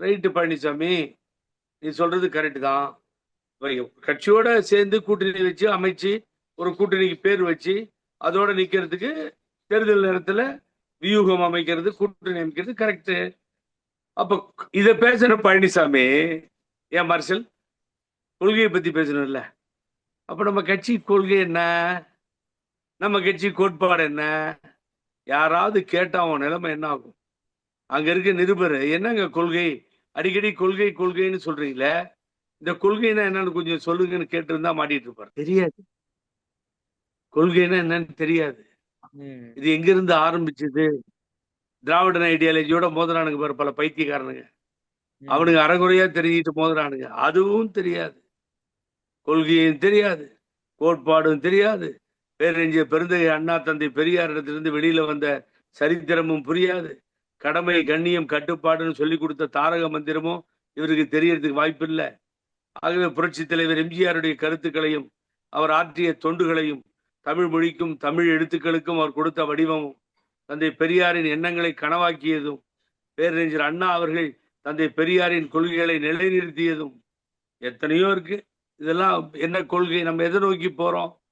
Right Palaniswami, நீ சொல்றது correct தான். கட்சியோட சேர்ந்து கூட்டணி வச்சு அமைச்சு ஒரு கூட்டணிக்கு பேர் வச்சு அதோட நிக்கிறதுக்கு தேர்தல் நேரத்துல வியூகம் அமைக்கிறது, கூட்டணி அமைக்கிறது கரெக்ட். அப்ப இத பேசுற பழனிசாமி ஏன் மார்ஷல் கொள்கையை பத்தி பேசணும்ல? அப்ப நம்ம கட்சி கொள்கை என்ன? நம்ம கட்சி கோட்பாடு என்ன? யாராவது கேட்டா அவன் நிலைமை என்ன ஆகும்? அங்க இருக்க நிருபர் என்னங்க கொள்கை, அடிக்கடி கொள்கை கொள்கைன்னு சொல்றீங்களே, இந்த கொள்கைன்னா என்னன்னு கொஞ்சம் சொல்லுங்கன்னு கேட்டு இருந்தா மாட்டிட்டு இருப்பாரு. தெரியாது. கொள்கைன்னா என்னன்னு தெரியாது. இது எங்க இருந்து ஆரம்பிச்சது? திராவிடன் ஐடியாலஜியோட மோதுறானுங்க பாரு பல பைத்தியக்காரனுங்க. அவனுங்க அறகுறையா தெரிஞ்சிட்டு மோதுறானுங்க. அதுவும் தெரியாது. கொள்கையும் தெரியாது, கோட்பாடும் தெரியாது. பேரறிஞர் பெருந்தகை அண்ணா தந்தை பெரியார் இடத்திலிருந்து வெளியில வந்த சரித்திரமும் புரியாது. கடமை, கண்ணியம், கட்டுப்பாடுன்னு சொல்லி கொடுத்த தாரக மந்திரமும் இவருக்கு தெரியறதுக்கு வாய்ப்பு இல்லை. ஆகவே புரட்சி தலைவர் எம்ஜிஆருடைய கருத்துக்களையும் அவர் ஆற்றிய தொண்டுகளையும் தமிழ் மொழிக்கும் தமிழ் எழுத்துக்களுக்கும் அவர் கொடுத்த வடிவமும் தந்தை பெரியாரின் எண்ணங்களை கனவாக்கியதும் பேரறிஞர் அண்ணா அவர்கள் தந்தை பெரியாரின் கொள்கைகளை நிலைநிறுத்தியதும் எத்தனையோ இருக்கு. இதெல்லாம் என்ன கொள்கை? நம்ம எதை நோக்கி போறோம்?